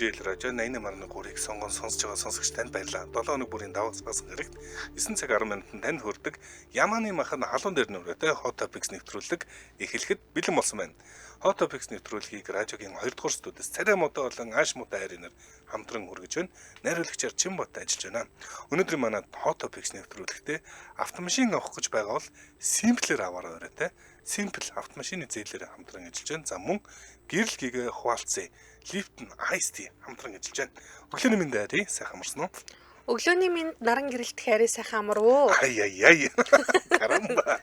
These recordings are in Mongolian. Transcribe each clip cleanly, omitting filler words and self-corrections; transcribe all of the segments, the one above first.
жил радио 88.3-ыг сонсож байгаа сонсогч танд баярлалаа. 7 хоног бүрийн даваа цаас хэрэгт 9 цаг 10 минутанд танд хүрдэг Яманы махан халуун дээр нүрээтэй Hot Topics нэвтрүүлэг эхлэхэд бэлэн болсон байна. Hot Topics нэвтрүүлгийг радиогийн 2 дугаар студиэс Царай модоо болон Ааш модоо хайрынаар хамтран хүргэж байна. Найруулагчаар Чимбот ажиллаж байна. Өнөөдөр манай Hot Topics нэвтрүүлэгтээ автомашин авах гэж байгаа бол Simple-ээр аваарай оройтой. Simple автомашины зээлээр хамтран ажиллаж байна. За мөн гэрэл гэгээ хуваалцъя. Lipton Ice Tea хамтран ажиллаж байна. Өглөөний минь дайрыг сайхан амарсан уу? Өглөөний минь наран гэрэлт хайрыг сайхан амарвуу. Ай. Карамба.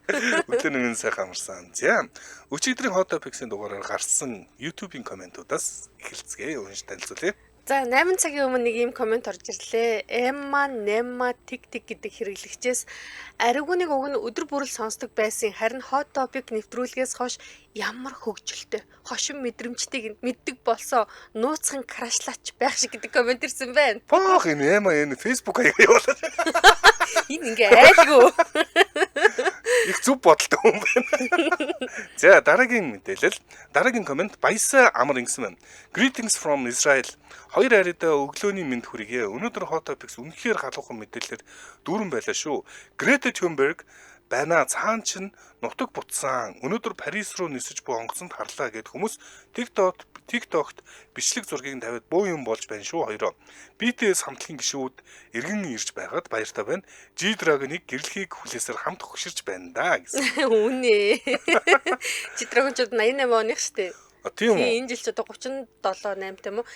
Өглөөний минь сайхан амарсан. За, өчигдрийн Hot Topics-ийн дугаараар гарсан YouTube-ийн комментуудаас эхэлцгээе. Унш танилцуулъя. За 8 цагийн өмнө нэг юм коммент орж ирлээ. Эмма тик гэдэг хэрэглэгчээс аригууныг уг нь өдөр бүрэл сонсдог байсан. Харин Hot Topic нэвтрүүлгээс хойш ямар хөгжилтэй, хошин мэдрэмжтэйг мэддэг болсон нууцхан крашлаач байх шиг гэдэг коммент ирсэн байна. Баах энэ Facebook аяга явуулаад. Энэ ингээ айлгүй. Их зүв бодолтой хүн байна. За дараагийн мэдээлэл, дараагийн коммент Баясаа амар ингэсэн байна. Greetings from Israel. Хоёр арайдаа өглөөний мэнд хүргэе. Өнөөдөр Hot Topics үнэхээр халуухан мэдээлэлээр дүүрэн байлаа шүү. Greta Thunberg байна цаан чин нутаг бутсан. Өнөөдөр Парис руу нисэж буй онгоцонд харлаа гэд хүмүүс TikTok-т бичлэг зургийг тавиад боо юм болж байна шүү хоёроо. BTS хамтлагийн гишүүд эргэн ирж байгаад баяртай байна. G-Dragon-ыг гэрлэхийг хүлээсээр хамт хөширч байна да гэсэн. Үнэ. G-Dragon-чууд 88 оных штэ. Тийм үү? Энэ жил ч одоо 37 8 тийм үү?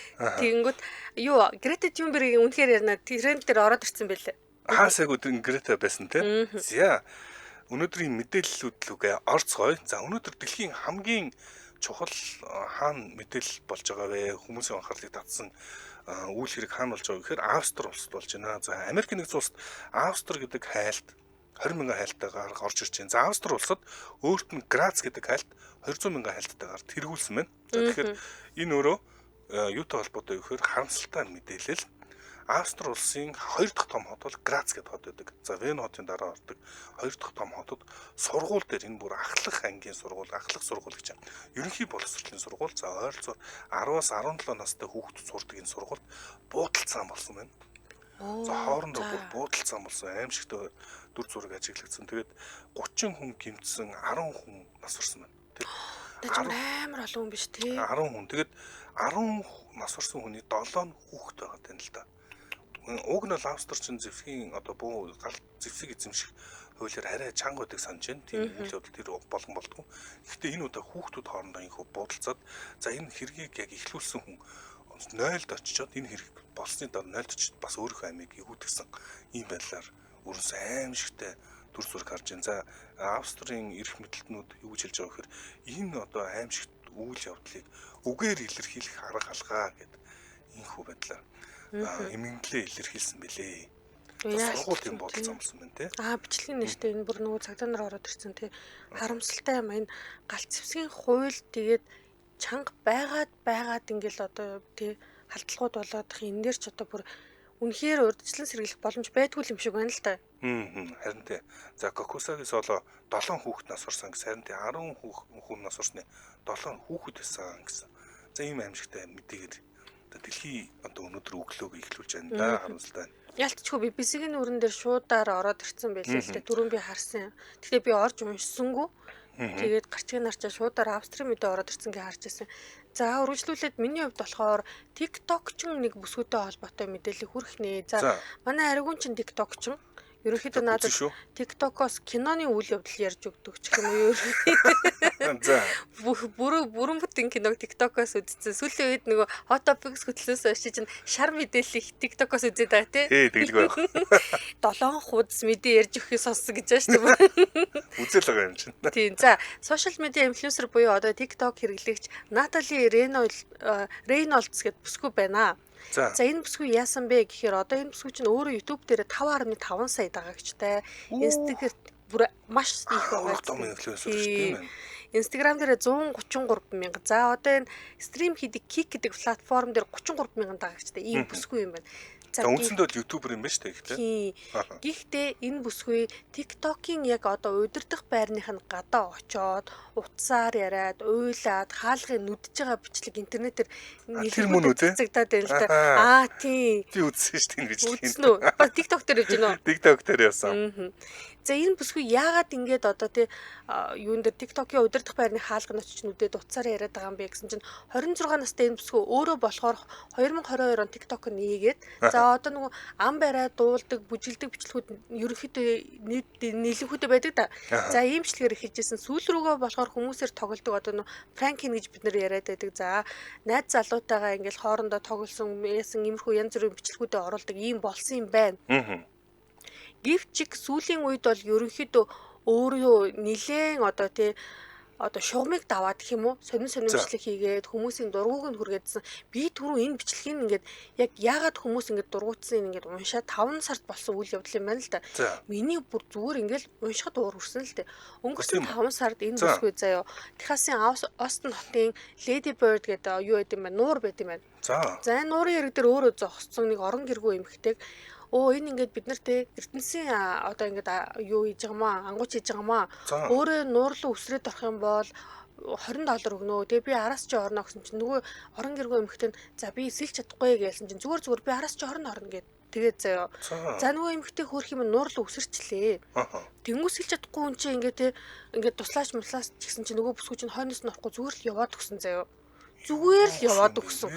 Тэгэнгүүт юу Грета Thunberg-ийн үнэхээр ярина тренд дээр ороод ирсэн байлээ. Хаасаг өдөр Грета байсан тийм. За өнөөдрийн мэдээллүүд лүгээ орцгоё. За өнөөдөр дэлхийн хамгийн чухал хаана мэдээлэл болж байгаа вэ? Хүмүүсийн анхаарлыг татсан үйл хэрэг хаана болж байгаа гэхээр Австри улсад болж байна. За Америк нэгдсэн улсад Австри гэдэг хайлт 20,000 хайлттайгаар орж ирж байна. За Австри улсад өөрт нь Грац гэдэг хайлт 200,000 хайлттайгаар тэргүүлсэн байна. За тэгэхээр энэ өөрөө юутай холбоотой вэ гэхээр харамсалтай мэдээлэл. Австри улсын 2 дахь том хот бол Грац гэдэг хот байдаг. За Вен хотын дараа ордог 2 дахь том хотод сургууль дээр энэ бүр ахлах ангийн сургууль, ахлах сургууль гэж байна. Ерөнхий боловсролын сургууль. За ойролцоогоор 10-аас 17 настай хүүхдүүд сурдаг энэ сургуульд буудалцаан болсон байна. За хоорондоо бүр буудалцаан болсон. Аимшигтай дүр зураг ажиглагдсан. Тэгээд 30 хүн гэмтсэн, 10 хүн нас барсан байна. Тэр амар олон хүн биш тий. 10 хүн. Тэгээд 10 нас барсан хүний 7 хүүхэд байгаа тань л да. Уг нь бол Австрчин зэвсгийн одоо буу галт зэвсэг эзэмших хуулиар арай чанга байдаг санаж байна. Тийм үйл явдал тэр болгон болдгоо. Гэхдээ энэ удаа хүүхдүүд хоорондоо инхүү буудалцаад за энэ хэргийг яг ихлүүлсэн хүн 0-д очичоод энэ хэрэг болсны дараа 0-д очиж бас өөрийнхөө амийг эгүүдгсэн ийм байдлаар өрнсөн аимшигтай дүр зураг харж байна. За Австрийн эрх мэдэлтнүүд юу гэж хэлж байгаа гэхээр энэ одоо аимшигт үйл явдлыг үгээр илэрхийлэх арга алгаа гэдэг ийхүү байдлаар эмгэнлээ илэрхийлсэн бэлээ. Сургуулийн бодолцсон болсон байна тий. Бичлэгийн нэртэй энэ бүр нөгөө цагдаа нар ороод ирсэн тий. Харамсалтай юм энэ галт зэвсгийн хууль тэгээд чанга байгаад ингээл одоо тий халдлагууд болоод энэ дээр ч одоо бүр үнэхээр урьдчилан сэргийлэх боломж байдгүй юм шиг байна л та. Харин тий. За Кокусагийн соло 7 хүүхэд нас орсон гэсэн. Харин тий 10 хүн нас орсны 7 хүүхэд байсан гэсэн. За ийм аимшигтай мэдээгээр дэлхий одоо өнөөдөр өглөөг ихлүүлж байна да харамсалтай. Ялцчгүй BBC-ийн өрн дээр шуудаар ороод ирсэн байлээ л дээ. Түрүүн би харсан. Гэхдээ би орж уншсангүй. Тэгээд гарчгийн нарчаа шуудаар Австрийн мэдээ ороод ирсэн гэж харж байсан. За үргэлжлүүлээд миний хувьд болохоор TikTok ч нэг бүсгүйтэй холбоотой мэдээлэл хүрэх нэ. За манай аригун чин TikTok ч ерөнхийдөө надад TikTok-оос киноны үйл явдал ярьж өгдөг ч юм уу. За бүрэн бүтэн киног TikTok-оос үзсэн. Сүүлийн үед нөгөө Hot Topics хөтлөөс очиж шар мэдээлэл TikTok-оос үзээд байгаа тий. Тэгэлгүй байх. 7 хуудас мэдээ ярьж өгөхийг сонссон гэж байна шүү дээ. Үзэл байгаа юм чинь. Тийм. За social media influencer буюу одоо TikTok хэрэглэгч Натали Reynolds гэдэг бүсгүй байна. За энэ бүсгүй яасан бэ гэхээр одоо энэ бүсгүй чинь өөрөө YouTube дээр 5.5 сая дагагчтай. Instagram бүр маш их байгаа. Instagram дээр 133 мянга. За одоо энэ стрим хийдэг Kick гэдэг платформ дээр 33 мянган дагагчтай ийм бүсгүй юм байна. За үндсэндээ бол ютубер юм байна шүү дээ гэхдээ. Гэхдээ энэ бүсгүй TikTok-ийн яг одоо удирдах байрных нь гадаа очоод утсаар яриад, уйлаад, хаалгын нүдж байгаа бичлэг интернетээр нэлээд байна л да. Тийм. Би үзсэн шүү дээ энэ бичлэгийг. Үзсэн үү? TikTok дээр явж байна уу? TikTok дээр явсан. За энэ бүсгүй яагаад ингэж одоо юун дээр TikTok-ийн удирдах байрны хаалганы очиж нүдэд утсаар яриад байгаа юм бэ гэсэн чинь 26 настай энэ бүсгүй өөрөө болохоор 2022 он TikTok нээгээд за одоо нөгөө ам барай дуулдаг, бүжилдэг бичлэгүүд ерөнхийдөө нийлэнхүүтэй байдаг да. За ийм бичлэгээр эхэлжсэн. Сүүл рүүгээ болохоор хүмүүсээр тоглодог одоо нөгөө prank гэж бид нэр яриад байдаг. За найз залуутайгаа ингээл хоорондоо тоглосон яасан иймэрхүү янз бүрийн бичлэгүүдэд оруулдаг ийм болсон юм байна. Гэвч сүүлийн үед бол ерөнхийдөө өөрөө нилээн одоо шугамыг даваад гэх юм уу сонин бичлэг хийгээд хүмүүсийн дургууг нь хүргээдсэн. Би түрүү энэ бичлэгийг ингээд яг яагаад хүмүүс ингээд дургуутсан ингээд уншаад 5 сард болсон үйл явдал юм байна л да. Миний бүр зүгээр ингээд уншихад уур хүрсэн л дээ. Өнгөрсөн 5 сард энэ бүсгүй заяа Техасын Остин хотын Lady Bird гэдэг юу байд юм бэ? Нуур байд юм байна. За нуурын хэрэг дээр өөрөө зогссон нэг орон гэргүй эмэгтэйг энэ ингээд бид нарт ертөнцийн одоо ингээд юу хийж байгаамаа ангууч хийж байгаамаа өөрөө нуурлуу үсрээд орох юм бол $20 өгнө. Тэгээ би араас чи орно гэсэн чинь нөгөө орон гэргүй эмэгтэй за би эсэлж чадахгүй гэсэн чинь зүгээр би араас чи орно гэд тэгээд заяа. За нөгөө эмэгтэй хөөх юм нуурлуу үсэрчлээ. Тэнгуүс хэлж чадахгүй хүн чи ингээд туслаач муслаас ч гэсэн чинь нөгөө бүсгүй чинь хойноос нь орохгүй зүгээр л яваад өгсөн заяа. Зүгээр л яваад өгсөн.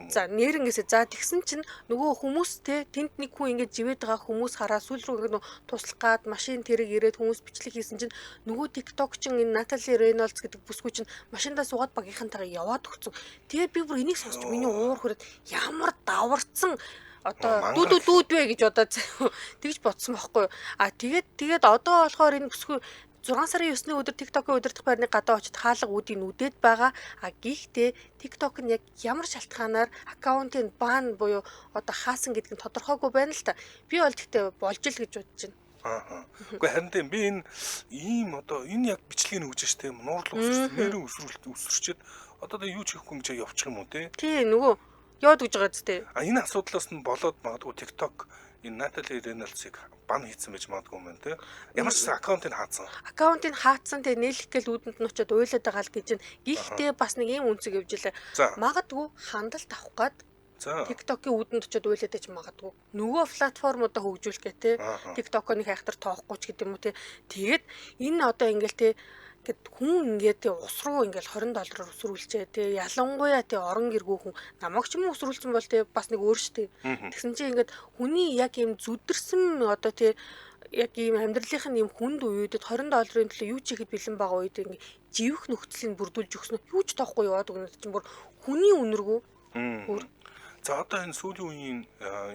За нэрнгээсээ за тэгсэн чинь нөгөө хүмүүс тэнд нэг хүн ингэж живээд байгаа хүмүүс хараа сүүл рүү ингээд туслах гад машин тэрэг ирээд хүмүүс бичлэг хийсэн чинь нөгөө TikTok чин энэ Natalie Reynolds гэдэг бүсгүй чинь машиндаа суугаад багийнхантайгаа яваад өгсөн. Тэгээ би бүр энийг сонсч миний уур хүрээд ямар даварцсан одоо дүүд вэ гэж одоо тэгж бодсон байхгүй. Тэгээд одоо болохоор энэ бүсгүй 6 сарын 9-ний өдөр TikTok-ийн удирдах байрны гадаа очиж хаалга үүдийг нүдэд байгаа. Гэхдээ TikTok нь яг ямар шалтгаанаар аккаунтын бан буюу одоо хаасан гэдг нь тодорхойгүй байна л та. Би бол тэгтээ болж л гэж бодож байна. Гэхдээ харин тийм би энэ яг бичлэгийг өгж штэ юм нуурлуу нэрэн өсвөрчөөд одоо юу ч хийхгүй гэж явчих юм уу те? Тий нөгөө яваад гэж байгаа зү. Энэ асуудлаас нь болоод магадгүй TikTok энэ Natalie Reynolds-ыг бан хийсэн байж магадгүй юм те. Ямар ч аккаунтыг хаацсан. Аккаунтыг хаацсан тэгээ нээлэх гээл үүдэнд нь очиод уйлаад байгаа л гэж байна. Гэхдээ бас нэг юм үнцэг явж илээ. Магадгүй хандлт авах гад TikTok-ийн үүдэнд очиод уйлаад байж магадгүй. Нөгөө платформудаа хөгжүүлэх гэ те. TikTok-ыг хайхтар тоохгүй ч гэдэг юм уу те. Тэгээд энэ одоо ингээл те гэт хүн ингээд ус руу ингээд $20 өсрүүлчээ те ялангуяа те орон гэргүй хүн намайг ч юм өсрүүлсэн бол те бас нэг өөр штэ. Тэгсэн чинь ингээд хүний яг юм зүдэрсэн одоо те яг ийм амьдралынх нь юм хүнд үеүүдэд $20-ын төлөө юу ч хийхэд бэлэн байгаа үед ингээд живэх нөхцөлийг бүрдүүлж өгснө юу ч тоохгүй яваад өгнө чинь бүр хүний үнэргүй. За одоо энэ сүүлийн үеийн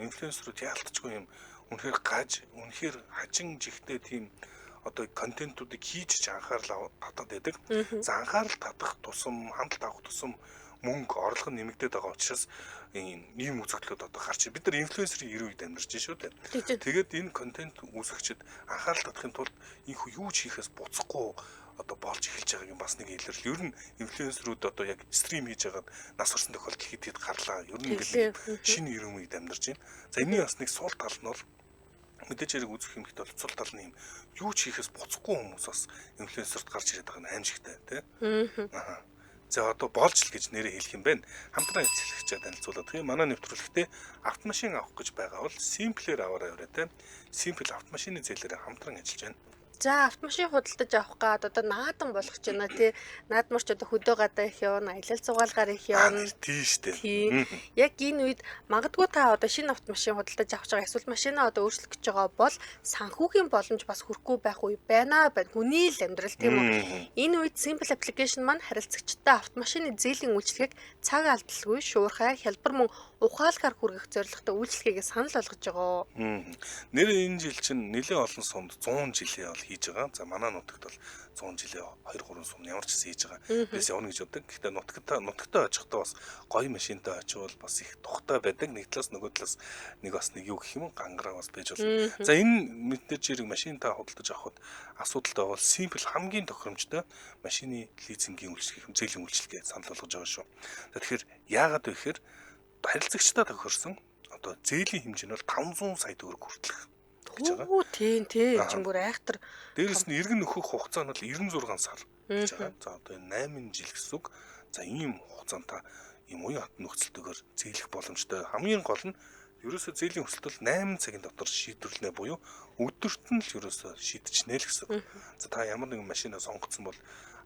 инфлюенсерүүд яалтчгүй юм үнэхээр гаж үнэхээр хажин жигтэй тийм одоо контентуудыг хийж анхаарал татаад байдаг. За анхаарал татах тусам хандлт авах тусам мөнгө орлого нэмэгдээд байгаа учраас ийм үзэгдлүүд одоо гарч бид нар инфлюенсерийн 90 үед амьдарч шүү дээ. Тэгээд энэ контент үүсгэгчид анхаарал татахын тулд энэ юу ч хийхээс буцахгүй одоо болж эхэлж байгааг бас нэг илэрл. Ер нь инфлюенсерүүд одоо яг стрим хийж байгаад нас орсон тохиолдол хэд гарлаа. Ер нь ингээд шинэ 90 үед амьдарч байна. За энэний бас нэг сул тал нь бол мэдээж хэрэг үзэх юм хэд бол цул тал нь юм юу ч хийхээс буцахгүй хүмүүс бас инфлюенсерт гарч ирээд байгаа нь аимшигтай тий. За одоо болж л гэж нэрээ хэлэх юм байна. Хамтран эзлэгчээ танилцуулаад тэгээ манай нэвтрүүлэгтээ автомашин авах гэж байгаа бол Simple-ээр аваарай өрөө тий. Simple автомашины зээлээр хамтран ажиллаж байна. За автомашин худалдаж авах гад одоо наадан болгож байна тий. Наадмарч одоо хөдөө гадаа их явна, аялал зугаалгаар их явна. Тийм штэ. Яг энэ үед магадгүй та одоо шинэ автомашин худалдаж авах байгаа эсвэл машинаа одоо өөрчлөх гэж байгаа бол санхүүгийн боломж бас хүрхгүй байх үе байна. Хүний л амьдрал тийм үү. Энэ үед Simple application маань харилцагчтай автомашины зээлийн үйлчлэгийг цаг алдалгүй, шуурхай, хялбар мөн ухаалгаар хүргэх зорилготой үйлчлэгийг санал болгож байгаа. Нэр энэ жил чинь нэлээд олон сумд 100 жилийн бол хийж байгаа. За манай нутагт бол 100 жилийн 2-3 сум ямар ч гэсэн хийж байгаа. Бис явна гэж боддог. Гэхдээ нутагтаа очихдоо бас гоё машинтай очивол бас их тухтай байдаг. Нэг талаас нөгөө талаас нэг бас нэг юу гэх юм гангараа бас байж болно. За энэ мэдээж хэрэг машинтай худалдаж авахд асуудалтай бол Simple хамгийн тохиромжтой машины лизингийн үйлчлэг, зээлийн үйлчлэгээ санал болгож байгаа шүү. Тэгэхээр яагаад вэ гэхээр харилцагчтай тохирсон одоо зээлийн хэмжээ нь бол 500 сая төгрөг хүртэлх гэж байгаа. Оо тийм чинь бүр айхтар. Дээрээс нь иргэн нөхөх хугацаа нь бол 96 сар гэж байгаа. За одоо энэ 8 жил гэсэн үг. За ийм хугацаанд ийм уян хатан нөхцөлтөөр зээлэх боломжтой. Хамгийн гол нь ерөөсөө зээлийн өсөлтөл 8 цагийн дотор шийдвэрлэнэ буюу өдөрт нь л ерөөсөө шийдчихнэ л гэсэн. За та ямар нэгэн машинаа сонгоцсон бол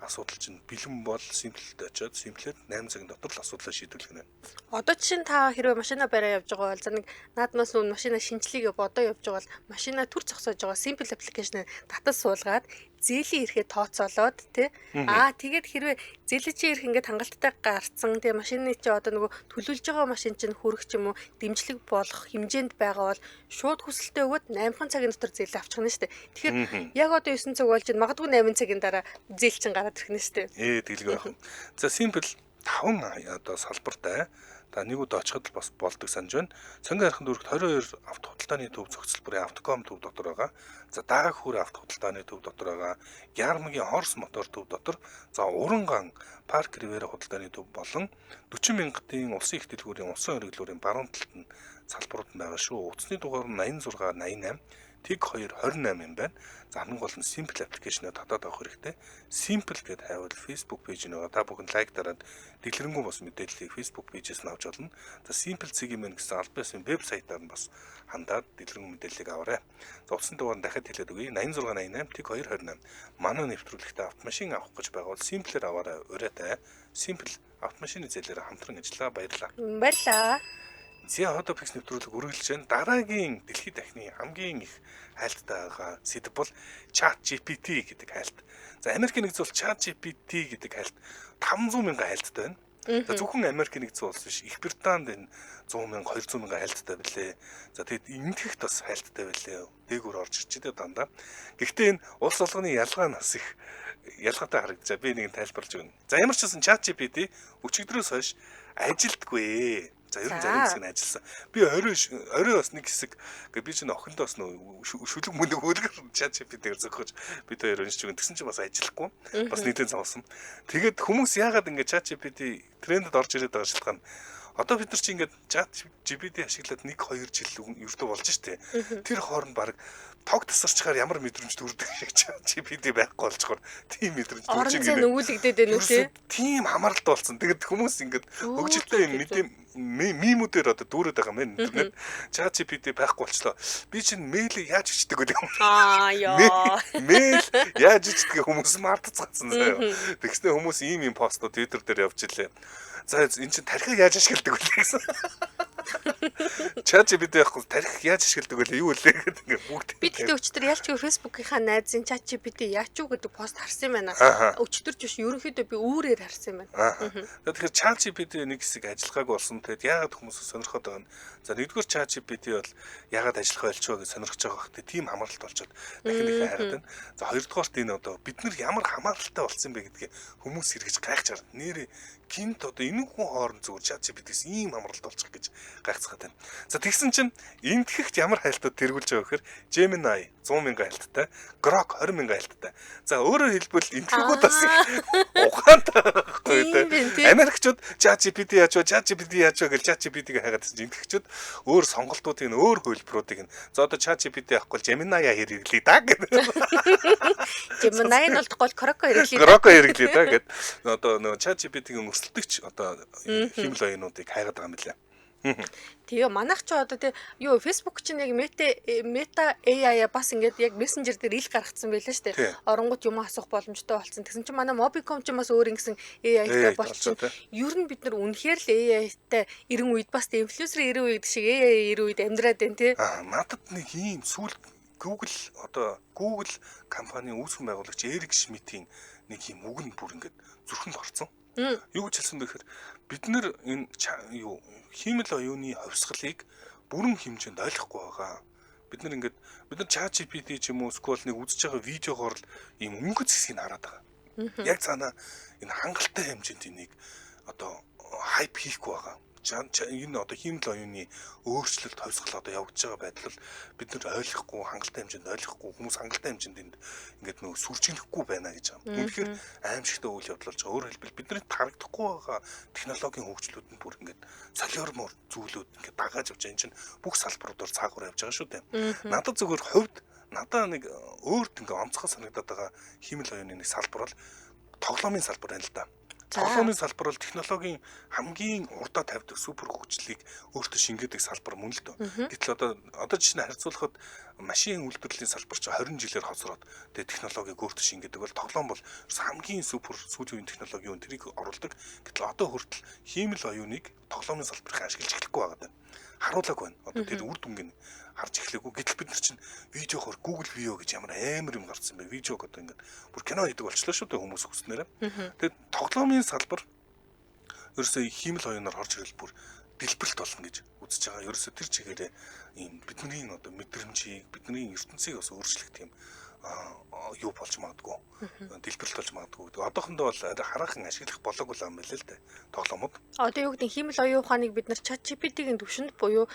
асуудал чинь бэлэн бол симплэд очиод симплэд 8 цагийн дотор л асуудлаа шийдвэрлэх нэ. Одоо чинь та хэрвээ машина бараа явж байгаа бол за нэг наадмаас нүн машина шинжлэгээ бодоо явж байгаа бол машина төр зогсоож байгаа simple application татаж суулгаад зээлийн эрхээ тооцоолоод тий тэгээд хэрвээ зээлчийн эрх ингээд хангалттай гарцсан тий машины чи одоо нөгөө төлөвлөж байгаа машин чинь хүрэх ч юм уу дэмжлэг болох хэмжээнд байгаа бол шууд хүсэлтээ өгөөд 8 цагийн дотор зээлээ авчих нь шүү дээ. Тэгэхээр яг одоо 9 цаг болж магадгүй 8 цагийн дараа зээл чинь гараад ирэх нь шүү дээ. Тэглэг байх. За simple 5 одоо салбартай та нэг удаа очиход бас болдог санаж байна. Цангийн хараханд өргөд 22 авто худалдааны төв зохицол бүрийн автоком төв дотор байгаа. За дааг хүр авто худалдааны төв дотор байгаа. Ярмгийн хорс мотор төв дотор. За Уранган парк ривера худалдааны төв болон 40 мянгатын улсын их дэлгүүрийн усан хориглолын баруун талд нь салбарууд байгаа шүү. Утасны дугаар нь 86 88 Тэг 228 юм байна. За хамгийн гол нь simple application-аа татаад авах хэрэгтэй. Simple гэдээ хайвал Facebook page нэгээ та бүхэн лайк дараад дэлгэрэнгүй бас мэдээллийг Facebook page-ээс нь авч болно. За simple CGM гэсэн албан ёсны вебсайтаар нь бас хандаад дэлгэрэнгүй мэдээллийг аваарай. За утасны дугаар нь дахиад хэлээд өгье. 8688 Тэг 228. Манай нэвтрүүлэгтээ автомашин авах гэж байгаа бол simple-ээр аваарай. Урайтай. Simple автомашины зээлээр хамтран ажиллаа. Баярлалаа. Баярлалаа. Зя одоо фикс нэвтрүүлэг үргэлж байна. Дараагийн дэлхийд дахны хамгийн их хайлттай байгаа сэдв бол ChatGPT гэдэг хайлт. За Америкийн нэгдсэн улс ChatGPT гэдэг хайлт 500 мянган хайлттай байна. За зөвхөн Америкийн нэгдсэн улс биш, Их Британд энэ 100 мянга 200 мянган хайлттай билээ. За тэгэд энэтхэгт бас хайлттай билээ. Дээгүүр орж ирчихдээ дандаа. Гэхдээ энэ улс болгоны ялгаа нас их ялгаатай харагдаж би нэг тайлбарлаж өгнө. За ямар ч гэсэн ChatGPT өчигдрөөс хойш ажилтгүй. За ер нь зарим хэсэг нь ажилласан. Би орой бас нэг хэсэг би чинь охиндоос шүлэг мөнөг хөлгөр ChatGPT-ээр зохиож бид хоёр уншиж өгөн тэгсэн чинь бас ажиллахгүй. Бас нийтэн зовсон. Тэгээд хүмүүс яагаад ингэ ChatGPT трендэд орж ирээд байгаа шалтгаан одоо бид нар чи ингээд ChatGPT ашиглаад 1-2 жил ердөө болж штэ. Тэр хооронд баг тог тасарчгаар ямар мэдрэмж төрдөг шиг ChatGPT байхгүй болчоор тийм мэдрэмж төрж байгаа. Орон нөгүүлэгдээд байна үү те? Тийм хамааралтай болсон. Тэгэд хүмүүс ингээд хөгжилтэй мимүүдээр одоо дүүрээд байгаа юм интернет. ChatGPT байхгүй болчлоо. Би чинь мэйлийг яаж бичдэг вэ? Яа. Мэйл яаж бичдэг хүмүүс мартацгаасан заяа. Тэгснэ хүмүүс ийм постууд Twitter дээр явж илээ. За энэ чинь тархиг яаж ашигладаг вэ гэсэн. ChatGPT яахгүй тархиг яаж ашигладаг вэ? Юу вэ гэдэг ингээд бүгд. Би тэгтээ өчтөр ялчгүй Facebook-ийнхаа найзын ChatGPT яач юу гэдэг пост харсан юм байна. Өчтөрч биш ерөнхийдөө би үүрээр харсан юм байна. Тэгэхээр ChatGPT нэг хэсэг ажиллагааг болсон. Тэгэд яагаад хүмүүс сонирхоод байгаа нь. За нэгдүгээр ChatGPT бол яагаад ажиллах байлчаа гэж сонирхож байгаа хэрэг тийм хамааралтай болчиход дахин их хайгаад байна. За хоёрдугаарт энэ одоо бид нар ямар хамааралтай болсон бэ гэдгийг хүмүүс эргэж гайхаж байгаа. Нэр гинт одоо энэ хүн хооронд зүгээр ChatGPT-с ийм хамааралтай болчих гэж гайхацгаад байна. За тэгсэн чинь энтгэхт ямар хайлтууд тэргүүлж байгаа гэхээр Gemini 100 мянган хайлттай, Grok 20 мянган хайлттай. За өөрөөр хэлбэл энтгэхүүд бас ухаантай байхгүй. Америкчууд ChatGPT яаж вэ гэж ChatGPT-г хайгаад чинь энтгэгчүүд өөр сонголтуудыг өөр хөлбөрүүдийг за одоо ChatGPT авахгүй Gemini хэрэглэе да гэдэг. Gemini нь бол Grok хэрэглэе. Grok хэрэглэе да гэдэг. Одоо нөгөө ChatGPT-ийн өрсөлдөгч одоо химэл оюунуудыг хайгаад байгаа юм билээ. Тэгээ манайх ч одоо тий юу Facebook чинь яг Meta AI бас ингээд яг Messenger дээр ил гаргацсан байлаа шүү дээ. Оронгууд юм асуух боломжтой болсон. Тэгсэн чинь манай Mobicom ч бас өөр ингэсэн AI-тай болчихсон. Ер нь бид нар үнэхээр л AI-тай 90 үед бас инфлюенсер 90 үед шиг AI 90 үед амьдраад байна тий. Надад нэг ийм сүүл Google компанийн үүсгэн байгуулагч Эрик Шмидтийн нэг ийм үг нь бүр ингээд зүрхэнд орсон. Юу гэж хэлсэн бэ гэхээр бид нар энэ юу хиймэл оюуны ховсгалыг бүрэн хэмжээнд ойлгохгүй байгаа. Бид нар ChatGPT ч юм уу эсвэл нэг үзэж байгаа видеогоор л ийм өнгөц хэсгийг хараад байгаа. Яг цаана энэ хангалттай хэмжээнд энийг одоо хайп хийхгүй байгаа. энэ одоо хиймэл оюуны өөрчлөлт хувьсгал одоо явагдаж байгаа байдал бид нар ойлгохгүй, хангалттай хэмжээнд ойлгохгүй, хүмүүс хангалттай хэмжээнд ингээд нөгөө сүржиглэхгүй байна гэж байгаа. Үнэхээр аимшигтай үйл явдал болж байгаа. Өөрөөр хэлбэл бидний харагдахгүй байгаа технологийн хөгжлүүд нь бүр ингээд солиормор зүйлүүд ингээд дагаж явж байгаа. Энэ чинь бүх салбаруудаар цаагуур явж байгаа шүү дээ. Надад зөвхөн хувьд надаа нэг өөрт ингээд онцгой санагдаад байгаа хиймэл оюуны нэг салбар бол тоглоомын салбар байна л да. Тоглоомын салбар бол технологийн хамгийн урдаа тавьдаг супер хөгжлийг өөртөө шингээдэг салбар мөн л дөө. Гэтэл одоо жишээ нь харьцуулахад машин үйлдвэрлэлийн салбар ч 20 жилээр хоцроод тэгээ технологиг өөртөө шингээдэг бол тоглоом бол хамгийн супер сүүлийн үеийн технологи юу тэрийг оруулдаг. Гэтэл одоо хүртэл хиймэл оюуныг тоглоомын салбарыг ашиглаж эхлэхгүй байгаа даа. Харуулаг байна. Одоо тэр үр дүнг нь харж эхлэхгүй. Гэтэл бид нар чинь видеохоор Google View гэж ямар амар юм гарсан бэ? Видеог одоо ингээд бүр кино хийдэг болчихлоо шүү дээ хүмүүс хүснээрээ. Тэгээд тоглоомын салбар ерөөсөө хиймэл оюунаар орж ирэл бүр дэлбэрэлт болно гэж үзэж байгаа. Ерөөсөө тэр чигээрээ ийм бидний одоо мэдрэмжийг, бидний ертөнцийг бас өөрчлөх тийм юу болж магадгүй. Дэлбэрэлт болж магадгүй. Одоохондоо бол хараахан ашиглах болоогүй юм байна л дээ. Тоглоомод. Одоо юу гэдэг хиймэл оюун ухааныг бид нар ChatGPT-ийн төвшөнд буюу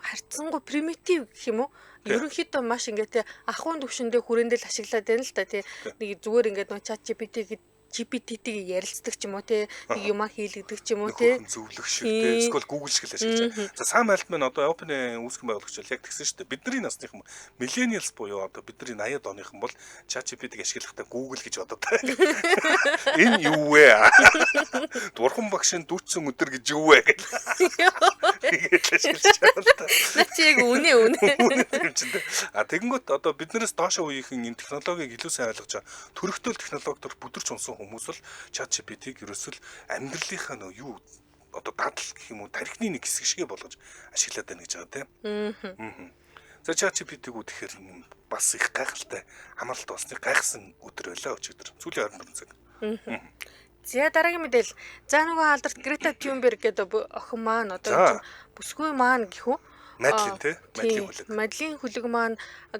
харьцангуй примитив гэх юм уу? Ерөнхийдөө маш ингээд ахуйн төвшөндөө хүрээндэл ашиглаад байна л да тий. Нэг зүгээр ингээд нөө GPT-ийг ярилцдаг ч юм уу те нэг юмаа хийлгдэг ч юм уу те зөвлөх шиг те эсвэл Google шиг л ашиглаж байгаа. За Sam Altman одоо OpenAI үүсгэн байгуулагч бол яг тэгсэн шүү дээ. Бидний насныхан millennials буюу одоо бидний 80-ад оныхан бол ChatGPT-ийг ашиглахдаа Google гэж бодоод байна. Энэ юу вэ? Дурхан багшийн 40 өдөр гэж юу вэ гэж. Тэгээд ашиглаж байгаа л та. Наач яг үнэ. Тэгэнгүүт одоо биднээс доошо үеийнхэн энэ технологиг илүү сайн ойлгож байгаа. Төрөлтөл технологиор бүдэрч унсан хүмүүс бол ChatGPT-г ерөөсөл амьдралынхаа нөө юу одоо дадал гэх юм уу тархины нэг хэсэг шигэ болгож ашиглаад байна гэж байгаа тийм. За ChatGPT-г үтгэхээр бас их гайхалтай хамааралтай болсныг гайхсан өдөр байлаа өчигдөр. Сүүлийн 24 цаг. За дараагийн мэдээлэл. За нөгөө алдарт Грета Thunberg гэдэг охин маань одоо бүсгүй маань гэх үү? Мадлин тий? Мадлийн хүлэг маань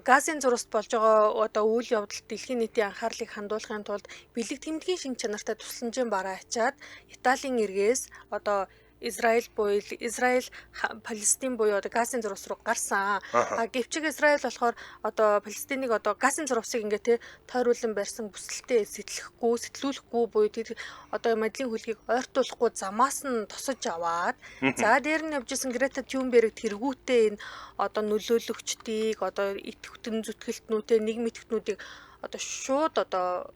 газын зурваст болж байгаа одоо үйл явдалд дэлхийн нийтийн анхаарлыг хандуулахын тулд бэлэг тэмдгийн шин чанартай тусламжийн бараа ачаад Италийн эргээс одоо Израиль Палестин буюу одоо газын зурвас руу гарсан. Гэвчиг Израиль болохоор одоо Палестиныг одоо газын зурвасыг ингээ тий тойруулан барьсан бүсэлтэд сэтлүүлэхгүй буюу тэр одоо Мадлийн хүлгийг ойртуулахгүй замаас нь тосож аваад за дээр нь явжсэн Грета Thunberg тэргүүтээ энэ одоо нөлөөлөгчдийг одоо идэвхтэн зүтгэлтнүүтэй нийгмийн идэвхтнүүдийг одоо шууд одоо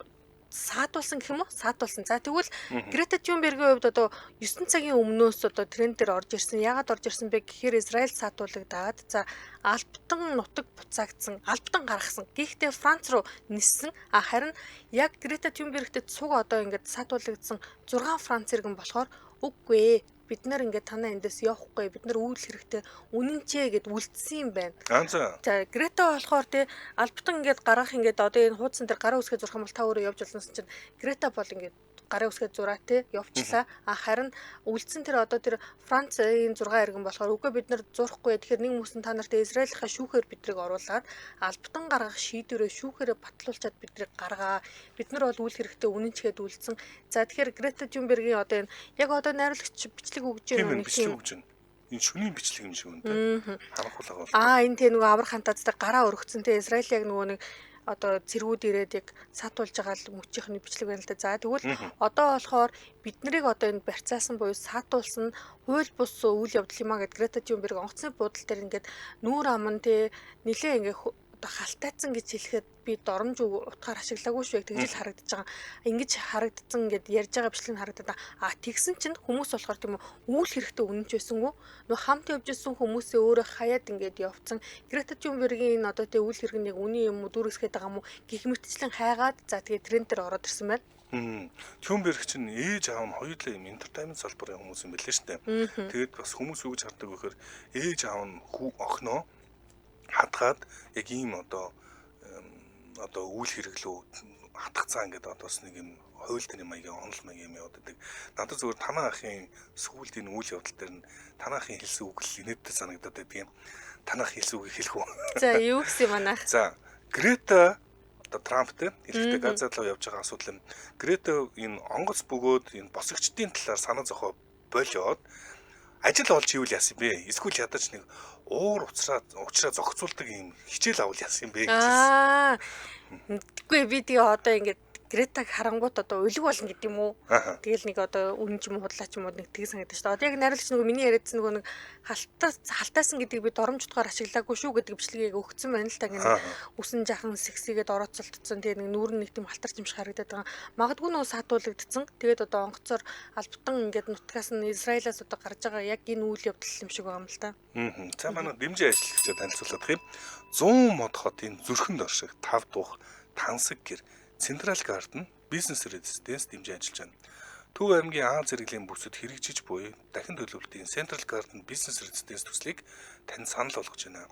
саатуулсан гэх юм уу? Саатуулсан. За тэгвэл Грета Thunberg-ийн хувьд одоо 9 цагийн өмнөөс одоо тренд дээр орж ирсэн. Яагаад орж ирсэн бэ гэхээр Израиль саатуулагдаад за Альптан нутаг буцаагдсан, Альптан гаргасан. Гэхдээ Франц руу ниссэн. Харин яг Грета Thunberg-тэй цуг одоо ингээд саатуулагдсан 6 Франц иргэн болохоор үгүй ээ. Бид нар ингээд танаа эндээс явахгүй. Бид нар үйл хэрэгтэй үнэнчээ гэд үлдсэн юм байна. За Грета болохоор тий Альптан ингээд гаргах ингээд одоо энэ хуудсан дээр гараа үсгээ зурх юм бол та өөрөө явж олсон чинь Грета бол ингээд гарын үсгээ зураа те явчлаа. Харин үлдсэн тэр одоо тэр Францын 6 иргэн болохоор үгүй бид нар зурхгүй. Тэгэхээр нэг хүмүүс та нарт Израильийнхаа шүүхээр бидрийг оруулаад албатан гаргах шийдвэрээ шүүхээрээ батлуулчаад бидрийг гаргаа. Бид нар бол үйл хэрэгтэй үнэнчгээд үлдсэн. За тэгэхээр Грета Thunberg-ийн одоо энэ яг одоо найруулагч бичлэг өгж байгаа нэг юм. Энэ шүний бичлэг юм шиг үнтэй. Харанхуулга бол. Энэ тэ нөгөө аврах хантаацтай гараа өргөцсөн тэ Израиль яг нөгөө нэг одоо цэргүүд ирээд яг сатуулж байгаа л мөчийнхний бичлэг байна л да. За тэгвэл одоо болохоор бид нарыг одоо энэ барьцаасан буюу сатуулсан хууль бус үйл явдал юм а гэд Грета Thunberg онгоцны буудал дээр ингээд нүүр аман тэ нилээ ингээ одоо халтайцсан гэж хэлэхэд би доромж утгаар ашиглаагүй шүү яг тэгж л харагдаж байгаа. Ингэж харагдсан гэд ярьж байгаа бичлэг нь харагдаад тэгсэн чинь хүмүүс болохоор тийм үйл хэрэгтэй үнэнч байсангүй нөө хамт явж исэн хүмүүсээ өөрөө хаяад ингээд явцсан. Грета Thunberg-ийн одоо тэ үйл хэрэг нэг үний юм уу дүүргэсгээд байгаа юм уу гэх мэтчлэн хайгаад за тэгээ тренд дээр ороод ирсэн байна. Thunberg чинь ээж аав нь хоёулаа юм entertainment салбарын хүмүүс юм байлээ шүү дээ. Тэгээд бас хүмүүс юу гэж хардаг вэ гэхээр ээж аав нь охиноо хатгаад яг ийм одоо үйл хэрэглөө хатгацаа ингээд одоо бас нэг юм хуйлтын маягийн онол маягийн юм яваад байдаг. Надад зөвхөн танаа ахын сүүлдийн үйл явдал дээр нь танаа ахын хэлсэн үг л инээдтэй санагдаад байдаг юм. Танаа ах хэлсэн үгийг хэлэх үү? За юу гэсэн юм анаа? За Грета одоо Трамптэй хэлэхдээ газар руу явж байгаа асуудал юм. Грета энэ онгоц бөгөөд энэ босгочдын талаар санаа зовхоо болоод ажил олж ивэл яасан бэ? Эсвэл ядаж нэг уур уцраа зохицуулдаг юм хичээл авал яасан юм бэ гэж. Тэггүй би тэгээ одоо ингээд Гретаг харангуут одоо өлөг болно гэдэг юм уу? Аа. Тэгэл нэг одоо үнэн ч юм уу худлаа ч юм уу нэг тгий санагдаж шүү дээ. Одоо яг найруулагч нөгөө миний яриадсан нөгөө нэг халтаасан гэдгийг би доромжтгоор ашиглаагүй шүү гэдэг бичлэгийг өгцөн байна л та ингээд үсэн жахан сексигээд орооцолтцсон. Тэгээ нэг нүүр нэг тийм халтарч юмш харагдаад байгаа. Магадгүй нөгөө саатуулагдсан. Тэгээд одоо онгоцоор албатан ингээд нутгаас нь Израилаас одоо гарч байгаа яг энэ үйл явдал юм шиг байгаа юм л та. За манай дэмжин ажиллагчид танилцуулах юм. 100 мод хотын зүрхэнд орших 5 дух тансаг гэр Central Garden Business Residence дэмжиж ажиллаж байна. Төв аймгийн А зэрэглэлийн бүсэд хэрэгжиж буй дахин төлөвлөлтийн Central Garden Business Residence төслийг танд санал болгож байна.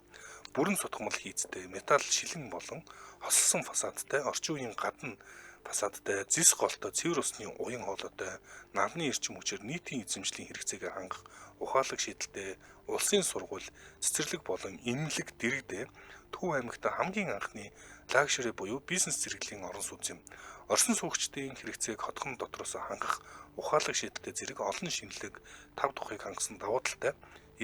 Бүрэн сутгамал хийцтэй металл шилэн болон хослсон фасадтай орчин үеийн гадна фасадтай зис голтой цэвэр усны уян хоолойтой нарны эрчим хүчээр нийтийн эзэмшлийн хэрэгцээгээ хангах ухаалаг шийдэлтэй улсын сургууль цэцэрлэг болон эмнэлэг дэрэгдээ Төв аймагт хамгийн анхны лагшери буюу бизнес зэрэглэлийн орон сууц юм. Орчин суугчдын хэрэгцээг хотхон дотроос хангах ухаалаг шийдэлтэй зэрэг олон шинэлэг 5 тухыг хангасан давуу талтай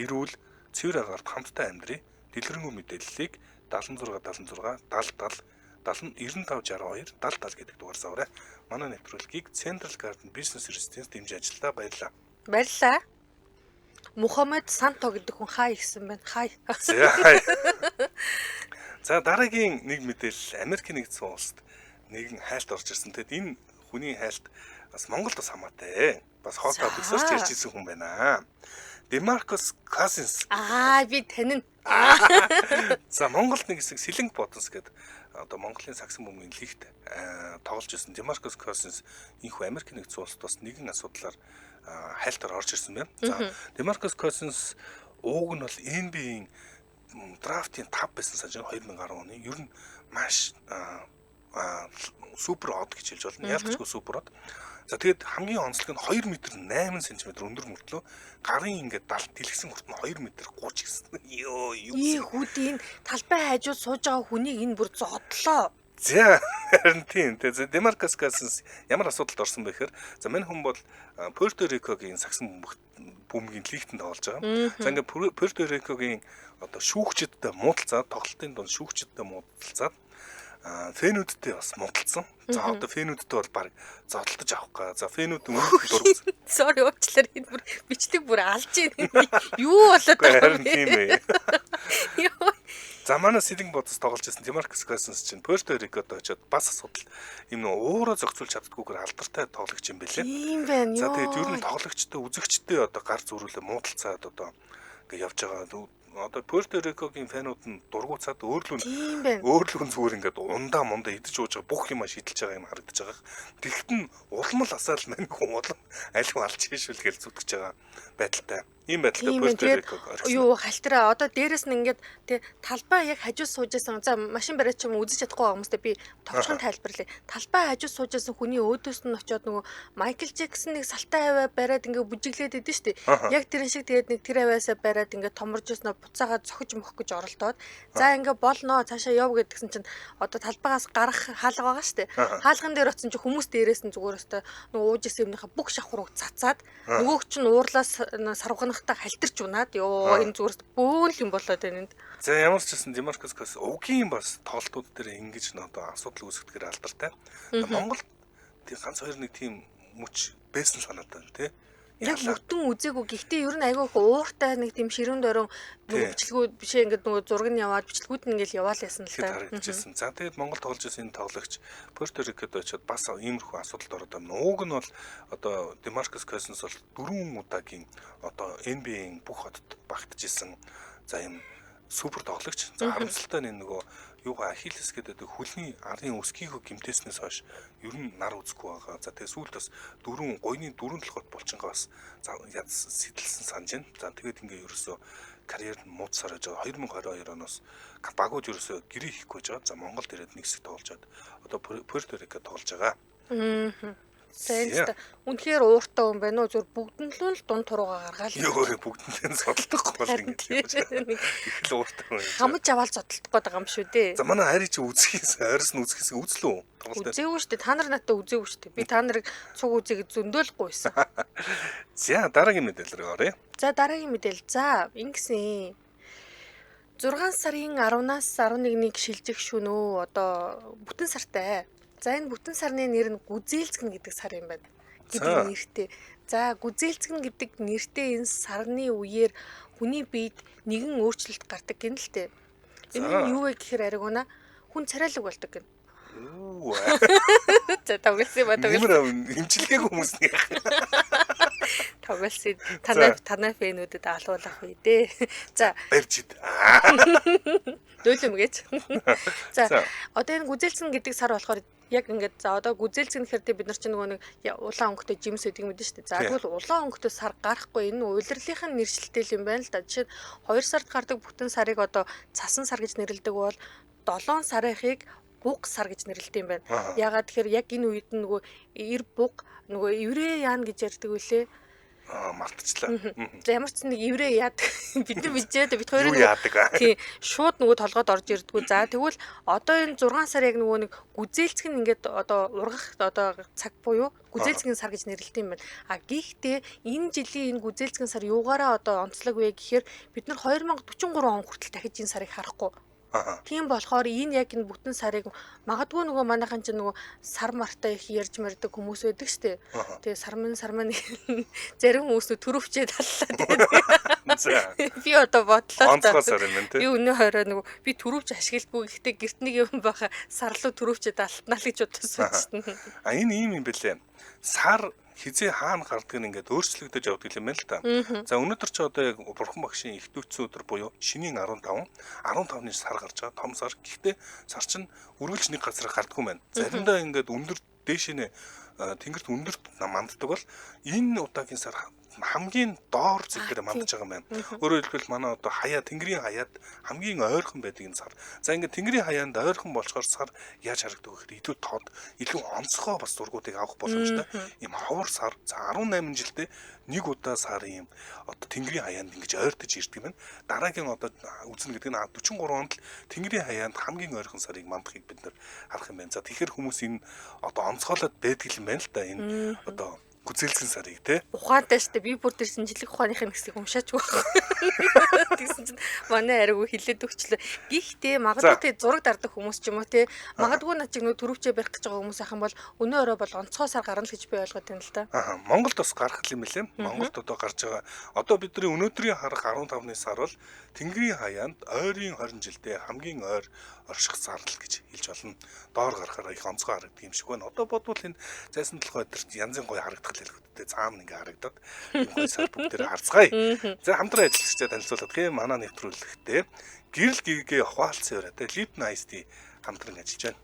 эрүүл цэвэр агаарт хамтдаа амьдрий дэлгэрэнгүй мэдээллийг 76 76 70 70 95 62 70 гэдэг дугаар савраа манай нэвтрүүлгийг Central Garden Business Residence дэмжиж ажиллаа. Баярлалаа. Баярлалаа. Мухаммед Санто гэдэг хүн хай гэсэн байна. Хай. За дараагийн нэг мэдээлэл Америкийн нэгдсэн улсад нэгэн хайлт орж ирсэн. Тэгэд энэ хүний хайлт бас Монголд бас хамаатай. Бас хоолтой төсөрч ярьж ирсэн хүн байна. Demarcus Cousins. Би танин. За Монголд нэг хэсэг Сэлэнг Ботонс гэдэг одоо Монголын сагсан бөмбөгийн лигт тоглож ирсэн Demarcus Cousins энэхүү Америкийн нэгдсэн улсад бас нэгэн асуудлаар хайлтаар орж ирсэн байна. За Demarcus Cousins ууг нь бол NBA-ийн драфтын 5 байсан сая 2010 оны. Ер нь маш супер од гэж хэлж болно. Ялцгүй супер од. За тэгээд хамгийн онцлог нь 2 м 8 см өндөр мөртлөө гарын ингээд дэлгэсэн хүрт нь 2 м 30 гэсэн. Юу. Хүүдийн талбай хажууд сууж байгаа хүнийг энэ бүр зодлоо. За харин тийм. Тэгээд Demarcus Cousins ямар асуудалд орсон бэ гэхээр за мань хүн бол Puerto Rico-гийн сагсан бөмбөгийн лигтэнд тоглож байгаа. За ингээд Puerto Rico-гийн одоо шүүгчдтэй муудалцаад тоглолтын дунд шүүгчдтэй муудалцаад фэнүүдтэй бас муудалцсан. За одоо фэнүүдтэй бол баг зодтолдож авах га. За фэнүүд өмнөх дургуйсан. Sorry уучлаарай энэ бүр бичлэг бүр алж байна. Юу болоод байгаа юм бэ? За манай Сэлэнг Ботос тоглож байсан Demarcus Cousins чинь Puerto Rico-д очиод бас асуудал юм нөө уураа зохицуулж чаддгүйгээр алдартай тоглогч юм байлээ. Тийм байна. За тэгээд ер нь тоглогчтой үзэгчтэй одоо гар зүрүүлээ муудалцаад одоо ингээд явж байгаа. Одоо Puerto Rico-гийн фэнүүд нь дургуцаад өөрлөн зүгээр ингээд ундаа идэж ууж байгаа бүх юм шидэлж байгаа юм харагдаж байгаа. Тэгтэн улмал асаал мань хүн бол аль алж хийшүүл гэж зүтгэж байгаа байдалтай. Ийм байдалтай Puerto Rico орсон. Юу халтраа одоо дээрэс нь ингээд тэг талбай яг хажууд суужсэн. За машин бариад ч юм үзэж чадахгүй байгаа хүмүүстэй би товчхон тайлбарлая. Талбай хажууд суужсэн хүний өөдөөс нь очиод нөгөө Майкл Джексон нэг салтай аваа бариад ингээд бүжиглээд идэв штэ. Яг тэрэн шиг тэгээд нэг тэр аваасаа бариад ингээд томорж өснө буцаагаа зохиж мөх гэж оролдоод за ингээд болноо цаашаа яв гэдгсэн чинь одоо талбайгаас гарах хаалга байгаа штэ. Хаалган дээр очсон чинь хүмүүс дээрээс нь зүгээр өстө нөгөө ууж исэн юмныхаа бүх шахурыг цацаад нөгөөг чинь уурлаас сарвганахтаа халтарч унаад энэ зүгээрс бөөл юм болоод байна энд. За ямар ч гэсэн Demarcus Cousins угийн бас тоглолтууд дээр ингэж одоо асуудал үүсгэхээр алдартай. Монголд тийм ганц хоёр нэг тийм мөч байсан санаад байна тий. Яг бүтэн үзээгүй. Гэхдээ ер нь айгүй их ууртай нэг тийм ширүүн дөрөн бичлэгүүд бишээ ингээд нөгөө зураг нь яваад бичлэгүүд нь ингээл яваал ясан л та. Харагдчихсан. За тэгээд Монгол тоглож байсан энэ тоглогч Puerto Rico-д очиод бас иймэрхүү асуудалд ороод байна. Ууг нь бол одоо Demarcus Cousins бол 4 удаагийн одоо NBA-ийн бүх хотод багтжсэн. За юм супер тоглогч. За харамсалтай нь нөгөө юугаа Ахиллес гэдэг хөлний арын өсгийхөө гимтээснээс хойш ер нь нар үзэхгүй байгаа. За тэгээ сүүлд бас гойны 4 толгойд болчингаа бас сэтэлсэн санаж байна. За тэгээд ингээ ерөөсөө карьер нь муудсаар байж байгаа. 2022 оноос багууд ерөөсөө гэрээ хийхгүй байж байгаа. За Монголд ирээд нэг хэсэг тоглож чад. Одоо Puerto Rico тоглож байгаа. За үнэхээр ууртай хүн байна уу? Зүгээр бүгдэнд л дунд туруугаа гаргаал. Йоо бүгдэнд нь зодтолдохгүй бол ингэ их л ууртай хүн. Хамж аваад зодтолдох гээд байгаа юм шүү дээ. За манай хайрыг чи үзхээс ойроос нь үзхээс үзлээ үү? Үзээгүй шүү дээ. Та нар надад үзээгүй шүү дээ. Би та нарыг цуг үзээг зөндөөлөхгүйсэн. За дараагийн мэдээлэл рүү оръё. За дараагийн мэдээлэл. За ингэсэн. 6 сарын 10-наас 11-ний шилжих шөнөө одоо бүтэн сартай. За энэ бүтэн сарны нэр нь гүзээлцгэн гэдэг сар юм байна. Гэдэг нэртэй. За гүзээлцгэн гэдэг нэртэй энэ сарны үеэр хүний биед нэгэн өөрчлөлт гардаг гэнэ л дээ. Энэ нь юу вэ гэхээр аригуна хүн царайлаг болдог гэнэ. За тоглосон ба тоглосон. Имчилгээг хүмүүс нэг. Тоглосон. Танай фэнүүдэд алуулах үе дээ. За барьжид. Дөөлөм гэж. За одоо энэ гүзээлцэн гэдэг сар болохоор яг ингээд за одоо гүзээлцэн гэхээр бид нар чинь нөгөө нэг улаан өнгөтэй жимс гэдэг юм дээ шүү дээ. За тэгвэл улаан өнгөтэй сар гарахгүй энэ улирлынхын нэршилтэй юм байна л да. Жишээд 2 сард гардаг бүтэн сарыг одоо цасан сар гэж нэрлэдэг бол 7 сарынхыг буг сар гэж нэрлэдэг юм байна. Ягаад тэгэхээр яг энэ үед нөгөө эр буг нөгөө еврей яан гэж ярьдаг үлээ. Мартчихлаа. За ямар ч нэг еврей яадаг. Бид нар бижээд бид хоёрын яадаг. Тийм шууд нөгөө толгойд орж ирдгүү. За тэгвэл одоо энэ 6 сар яг нөгөө нэг гүзээлцэх нь ингээд одоо ургах одоо цаг буюу гүзээлцгийн сар гэж нэрлэдэг юм байна. А гэхдээ энэ жилийн энэ гүзээлцгийн сар юугаараа одоо онцлог вэ гэхээр бид нар 2043 он хүртэл дахиж энэ сарыг харахгүй. Тийм болохоор энэ яг энэ бүтэн сарыг магадгүй нөгөө манайхан ч нөгөө сар мартай их ярьж мэрдэг хүмүүс байдаг штэ. Тэгээ сарман зарим хүмүүс төрөвчээ таллаа тэгээ. Би одоо бодлоо. Онцгой сар юм тий. Би өнөө хороо нөгөө би төрөвч ашигладгүй гэхдээ гэрт нэг юм баха сарлуу төрөвчээ далтнаа л гэж бодсон шүү дээ. А энэ ийм юм бэлээ. Сар хизээ хаана гардаг нь ингээд өөрчлөгдөж явдаг юм байна л та. За өнөөдөр ч одоо яг бурхан багшийн их дүүцэн өдөр буюу шинийн 15-ны сар гарч байгаа том сар. Гэхдээ сар чинь үргэлж нэг газар гардаг юм байна. Заримдаа ингээд өндөр дээшээ тэнгэрт өндөрт манддаг бол энэ удаагийн сар хамгийн доор зэгдэр мандж байгаа юм байна. Өөрөөр хэлбэл манай одоо хаяа тэнгэрийн хаяад хамгийн ойрхон байдаг энэ сар. За ингээд тэнгэрийн хаяанд ойрхон болчоор сар яаж харагддаг вэ гэхээр илүү тод, илүү онцгой бас зургуудыг авах боломжтой. Ийм ховор сар. За 18 жилдээ нэг удаа сар ийм одоо тэнгэрийн хаяанд ингэж ойртож ирдэг юм байна. Дараагийн одоо үзнэ гэдэг нь 43 онд л тэнгэрийн хаяанд хамгийн ойрхон сарыг мандахыг бид нар харах юм байна. За тэгэхээр хүмүүс энэ одоо онцгойлоод байдаг юм байна л да энэ одоо гүзээлцэн сарыг те. Ухаантай штэ би бүр тэр шинжлэх ухааныхын хэсгийг уншаач байгаа. Тэгсэн чинь манай арайгүй хилээд өгчлөө. Гэхдээ магадгүй те зураг дардах хүмүүс ч юм уу те. Магадгүй над чиг нөө төрөвчөө барих гэж байгаа хүмүүс ахын бол өнөө өрөө бол онцгой сар гарна гэж би ойлгоод байна л да. Монголд бас гарах юм билээ. Монголд одоо гарч байгаа. Одоо бидний өнөөдрийн харах 15-ны сар бол тэнгэрийн хаяанд ойрын 20 жилдээ хамгийн ойр орших сар л гэж хэлж болно. Доор гарахаар их онцгой харагддаг юм шиг байна. Одоо бодвол энэ зайсан толгой өдөрт янзын гоё харагдах хэлгүүдтэй цаана ингээ харагдаад энэ гоё сар бүгдээр харцгаая. За хамтран ажиллагчдад танилцуулах гэх манай нэвтрүүлэгтээ гэрэл гээгээ хуваалцсан өрөөтэй Lipton Ice Tea хамтран ажиллаж байна.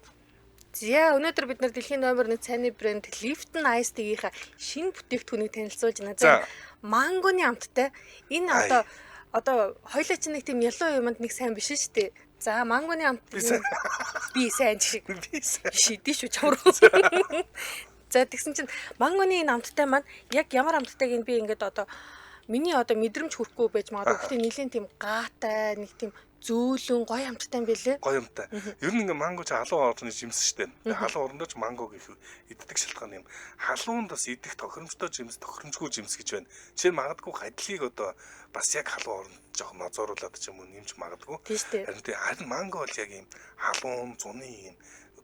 За өнөөдөр бид нар дэлхийн номер 1 цайны брэнд Lipton Ice Tea-ийн шинэ бүтээгдэхүүнийг танилцуулж байна. За мангоны амттай энэ одоо хоёлаа чинь нэг тийм ялуу юмд нэг сайн биш шүү дээ. За мангоны амт би сайн шиг шидэв шүү чамруу. За тэгсэн чинь мангоны энэ амттай маань яг ямар амттайг би ингээд одоо миний одоо мэдрэмж хүрхгүй байж магадгүй гэхдээ нэлийн тийм гаатай нэг тийм зөөлөн гоё амттай юм бэлээ. Гоё амттай. Ер нь ингээ манго ч халуун орны жимс штэ. Халуун орондоо ч манго гэх иддэг шалтгаан юм. Халуунд бас идэх тохиромжтой жимс, тохиромжгүй жимс гэж байна. Жишээ нь магадгүй хадлыг одоо бас яг халуун оронд жоохон нозооруулаад ч юм уу нэмж магадгүй. Харин манго бол яг юм халуун зуны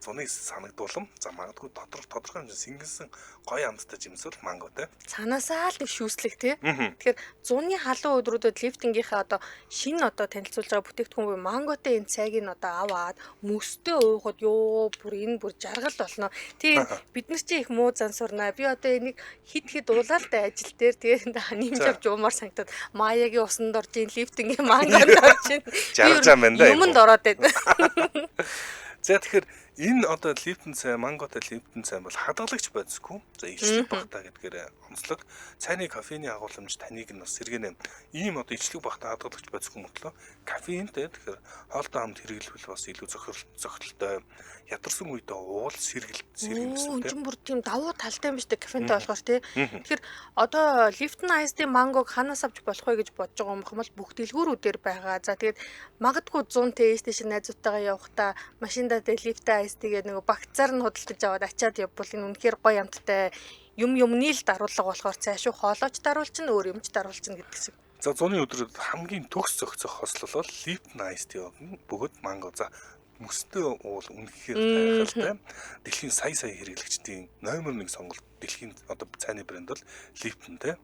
санагдуулам. За магадгүй тодорхой хэмжээ сингэнсэн гоё амттай жимсэл манготэй. Цаанаасаа л шүүслэх тий. Тэгэхээр зуны халуун өдрүүдэд лифтингийнхаа одоо шинэ одоо танилцуулж байгаа бүтээгдэхүүн буюу манготой энэ цайг нь одоо аваад мөстэй уухад энэ бүр жаргал болно. Тийм бид нар чи их муу зан сурнаа. Би одоо энийг хид уулаалтай ажил дээр тэгээ нэмж авч уумаар санагдаад маягийн усанд орж ийн лифтингийн мангонд орж ийн. Жаргаж байгаа юм да. Юмд ороод байна. За тэгэхээр Энэ одоо Липтон цай, манготой Липтон цай бол хадгалагч байцгүй. За ичлэг багтаа гэдгээр онцлог. Цайны кофеины агуулмж таныг нь бас сэргэнэ. Ийм одоо ичлэг багтаа хадгалагч байцгүй мөртлөө кофеинтэй тэгэхээр хоолтой хамт хэрэглэвэл бас илүү зохилттой. Ядарсан үедээ уул сэргэмстэй. Өнчин бүр тийм давуу талтай юм шүү дээ кофентэй болохоор тий. Тэгэхээр одоо Lipton Ice Tea мангог ханаас авч болох вэ гэж бодож байгаа юм бол бүх дэлгүүрүүдээр байгаа. За тэгээд магадгүй 100 ТС шиг найзуудтайгаа явахдаа машиндаа Lipton Ice Tea гэдэг нөгөө багцаар нь худалдаж аваад ачаад явбал энэ үнэхээр гоё амттай юмны л даруулга болохоор цаашуу хоолойч даруулчин өөр юмч даруулчин гэдэг шиг. За 100-ны өдрөд хамгийн төгс зохицох хослол бол Lipton Ice Tea бөгөөд манго. За мөстэй уул үнэхээр гайхалтай. Дэлхийн сая хэрэглэгчдийн номер 1 сонголт дэлхийн одоо цайны брэнд бол Lipton те.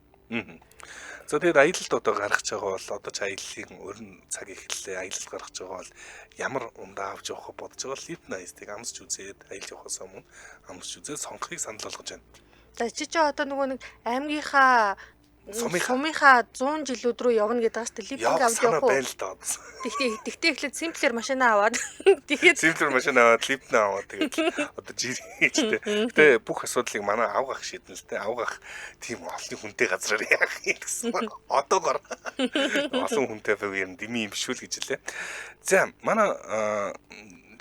За тэгээд аялалд одоо гаргаж байгаа бол одоо ч аяллаа өрн цаг эхэллээ. Аялалд гаргаж байгаа бол ямар ундаа авч явах бодож байгаа Lipton Ice Tea-г амсч үзээд аялж явахаас өмнө амсч үзээд сонгохыг санал болгож байна. За чи одоо нөгөө нэг аймгийнхаа сумынхаа 100 жилүүд рүү явна гэдэг ааш Lipton авч явах уу? Тэгтээ эхлээд Simpler машина аваад тэгээд Simpler машина аваад Lipton аваад тэгээд одоо жирээчтэй. Гэтэ бүх асуудлыг манай авгах шийдэн л дээ. Авгах тийм олон хүнтэй газраар яах юм гэсэн. Одоогор олон хүнтэй байв юм дими юм биш үү гэж лээ. За манай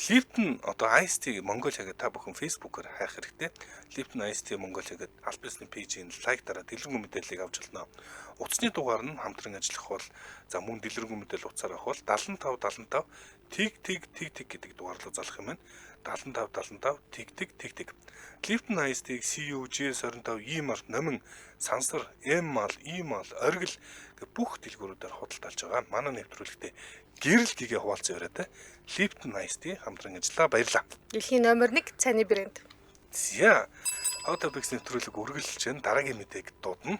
Lipton одоо Ice Tea Mongolia гэдэг та бүхэн Facebook-оор хайх хэрэгтэй. Lipton Ice Tea Mongolia гэдэг аль бисны пэйжийг лайк дараад дэлгэрэнгүй мэдээллийг авч болно. Утасны дугаар нь хамтран ажиллах бол за мөн дэлгэрэнгүй мэдээлэл утсаар авах бол 75 тэг гэдэг дугаарлуу залах юм байна. 75 тэг. Lipton Ice Tea CUG25 E-марк номин сансар M-мал E-мал оргил бүх дэлгүүрүүдээр худалдаалж байгаа. Манай нэвтрүүлэгтээ гэрэл гээгээ хуваалцсан яриатай Lipton Ice Tea хамтран ажиллаа. Баярлалаа. Дэлхийн номер 1 цайны брэнд. Зя Autobix нэвтрүүлэг үргэлжлэж байна. Дараагийн мэдээг дуудана.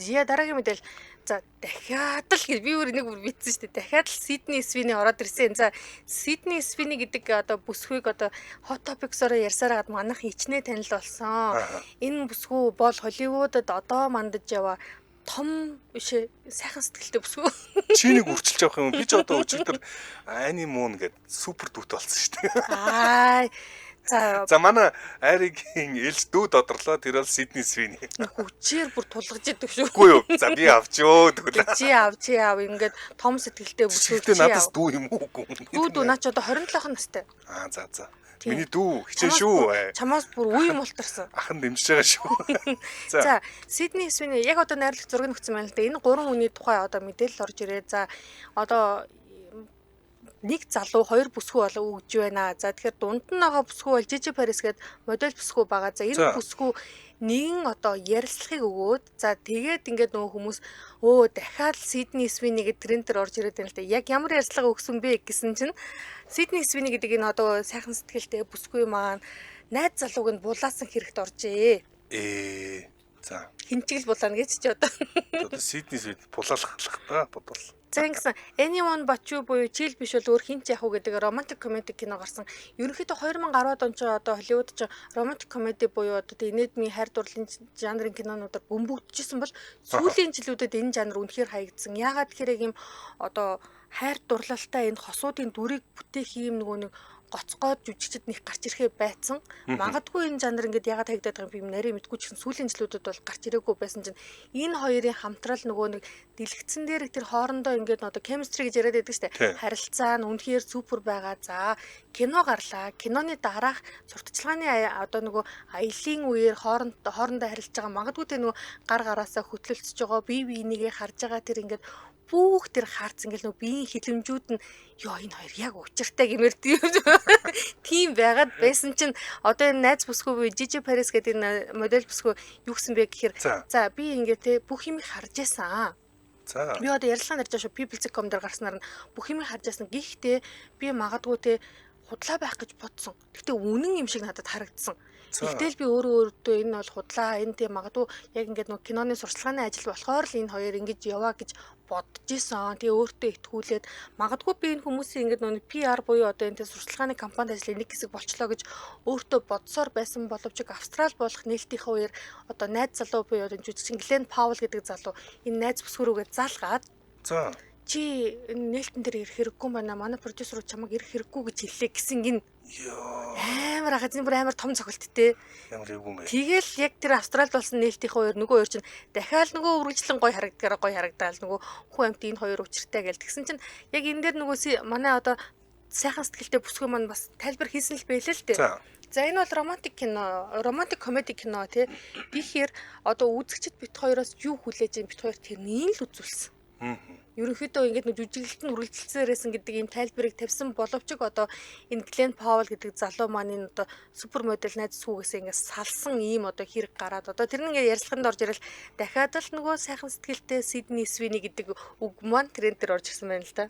Зя дараагийн мэдээлэл. За дахиад л гэж би өөр нэг бүр битсэн шүү дээ. Дахиад л Sydney Sweeney ороод ирсэн. За Sydney Sweeney гэдэг одоо бүсгүйг одоо Hot Topics-ороо ярьсаар гад манайх хичнээн танил болсон. Энэ бүсгүй бол Холливуудад одоо мандаж яваа том биш сайхан сэтгэлтэй бүсгүй. Чи нэг үрчилж авах юм. Би ч одоо өчигдөр Ани Moon гэдэг супер дүүт болсон шүү дээ. За манай Аригийн ээлж дүү додрлоо тэр бол Sydney Sweeney. Хүчээр бүр тулгаж идэг шүү. Үгүй юу. За би авчөө тэгвэл. Чи аав ингээд том сэтгэлтэй бүсгүй. Чи надаас дүү юм уу үгүй. Дүү наа ч одоо 27 настай. За. Миний дүү хичээн шүү. Чамаас бүр үе мултарсан. Ахын дэмжиж байгаа шүү. За Sydney Sweeney яг одоо найрлах зураг нөхцөн байна л да. Энэ гурван хүний тухай одоо мэдээлэл орж ирээ. За одоо нэг залуу хоёр бүсгүй болоо өгж байна. За тэгэхээр дунд нь байгаа бүсгүй бол Gigi Paris гэдэг модель бүсгүй байгаа. За энэ бүсгүй нэгэн одоо ярилцлагыг өгөөд за тэгээд ингээд нөгөө хүмүүс дахиад Sydney Sweeney гэдэг тренд төр орж ирээд байна л да. Яг ямар ярилцлага өгсөн бэ гэсэн чинь Sydney Sweeney гэдэг энэ одоо сайхан сэтгэлтэй бүсгүй маань найз залууг нь булаасан хэрэгт оржээ. За хинчгэл булаана гэж чи одоо Sydney Sweeney булаалах та бодвол. За ингэсэн Anyone But You буюу чил биш бол өөр хинч яах уу гэдэг romantic comedy кино гарсан. Ерөнхийдөө 2010-ад он ч одоо Hollywood ч romantic comedy буюу одоо инээдмийн хайр дурлалын жанрын кинонуудаар бөмбөгдөжсэн бол сүүлийн жилүүдэд энэ жанр үнэхээр хаягдсан. Яагаад тэгэхээр ийм одоо хайр дурлалтай энэ хосуудын дүрийг бүтээх юм нөгөө нэг гоцгоод жүжигчд нэг гарч ирэхээ байцсан. Магадгүй энэ жанр ингээд ягаад хаягдаад байгаа юм би нарийн мэдгүй ч гэсэн сүүлийн жилүүдэд бол гарч ирээгүй байсан чинь энэ хоёрын хамтрал нөгөө нэг дэлгэцэн дээр тэр хоорондоо ингээд одоо chemistry гэж яриад байдаг штэ. Харилцаа нь үнэхээр супер байгаа. За кино гарлаа. Киноны дараах сурталчилгааны одоо нөгөө аялын үеэр хоорондоо харилцаж байгаа. Магадгүй тэр нөгөө гар гараасаа хөтлөлцөж байгаа бие бинийгээ харж байгаа тэр ингээд бүх тэр хаарц ингээл нөгөө биеийн хилэмжүүд нь ёо энэ хоёр яг учиртай гэмээр тийм байгаад байсан чинь одоо энэ найз бүсгүй буюу Gigi Paris гэдэг энэ модель бүсгүй юу гэсэн бэ гэхээр за би ингээд те бүх юм харж яасан. За би одоо ярилцлаганд ярьж байгаа шүү People.com дээр гарснаар нь бүх юм харж яасан. Гэхдээ би магадгүй те худлаа байх гэж бодсон. Гэхдээ үнэн юм шиг надад харагдсан. Гэтэл би өөртөө энэ бол худлаа энэ тийм магадгүй яг ингээд нөгөө киноны сурчлагын ажил болохоор л энэ хоёр ингэж яваа гэж бодож исэн. Тэгээ өөртөө итгүүлээд магадгүй би энэ хүмүүсийн ингээд нөгөө PR буюу одоо энэ сурчлагын компанид ажиллах нэг хэсэг болчлоо гэж өөртөө бодсоор байсан боловч Австрал болох нээлтийнхээ үеэр одоо найз залуу буюу одоо жүжигчин Глен Паул гэдэг залуу энэ найз бүсгүүрүүгээ залгаад чи нээлтэн дээр ирэх хэрэггүй байна. Манай продюсер чамайг ирэх хэрэггүй гэж хэллээ гэсэн гин Йоо. Амар хазин бүр амар том цохилттэй. Ямар эвгүй мэ. Тэгэл яг тэр Австралид болсон нээлтийн хоёр нөгөө хоёр чинь дахиад нөгөө үргэлжлэн гоё харагдаал нөгөө хүн амт энэ хоёр учиртай гэл тэгсэн чинь яг энэ дээр нөгөө манай одоо сайхан сэтгэлтэй бүсгүй маань бас тайлбар хийсэн л байлээ л дээ. За энэ бол романтик комеди кино тий. Тэгэхээр одоо үзэгчд бит хоёроос юу хүлээж ин бит хоёр тэрнийг л үзүүлсэн. Ерөнхийдөө ингээд нэг жүжиглэлт нь үргэлжилсээрсэн гэдэг ийм тайлбарыг тавьсан боловч одоо энэ Глен Паул гэдэг залуу маань энэ одоо супермодель найз сүүгээсээ ингээд салсан ийм одоо хэрэг гараад одоо тэр нь ингээд ярилцлаганд орж ирэл дахиад л нөгөө сайхан сэтгэлтэй Сидни Свини гэдэг үг маань тренд дээр орж ирсэн байна л да.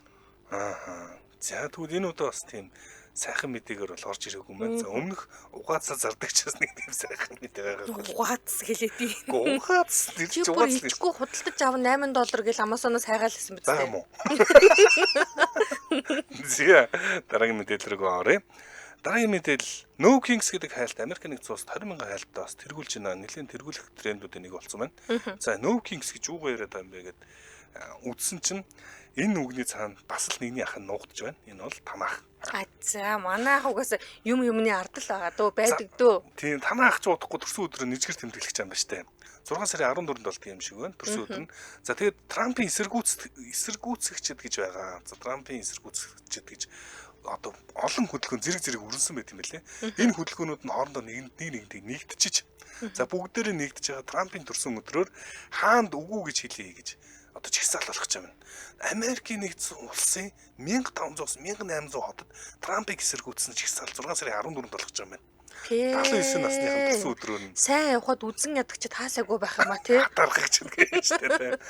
За тэгвэл энэ удаа бас тийм сайхан мэдээгээр бол орж ирээгүй юм байна. За өмнөх угаацаа зардагчаас нэг тийм сайхан мэдээ байгаа. Угаац хэлээдий. Угаац тэр чи угаац ичгүй худалдаж авах $8 гэж Amazon-оос хайгаал гэсэн биз дээ. Зя дараагийн мэдээлэл рүү оръё. Дараагийн мэдээлэл No Kings гэдэг хайлт Америк нэгдсэн улсад 20,000 хайлтаа бас тэргүүлж байна. Нэлийн тэргүүлэх трендүүдийн нэг болсон байна. За No Kings гэж юу яриад байгаа юм бэ гэд үзсэн чинь энэ үгний цаана бас л нэгний ах нь нуугдж байна. Энэ бол Танаах. За манай ах угаас юмны ардл байгаа дөө байдаг дөө. Тийм Танаах ч удахгүй төрсөн өдрөө нэгжгэр тэмдэглэж байгаа юм ба штэ. 6 сарын 14-нд болт юм шиг байна. Төрсөн өдөр нь. За тэгээд Трампын эсэргүүцэгчд гэж байгаа. За Трампын эсэргүүцэгчд гэж одоо олон хөдөлгөөн зэрэг үрэнсэн байт юм байлээ. Энэ хөдөлгөөнүүд нь хоорондоо нэгдэж нэгдчихэж. За бүгдээрээ нэгдэж байгаа Трампын төрсөн өдрөөр хаанд үгүй гэж хэлье гэж одоо чигсаал болох гэж байна. Америкийн нэгдсэн улсын 1500-1800 хотод Трампыг эсэргүүцсэн чигсаал 6 сарын 14-нд болох гэж байна. 79 насныхан төрсөн өдрөөр нь сайн явхад үзэн ядагчд хаасаагүй байх юм а тий. Дарахч гэж дээ.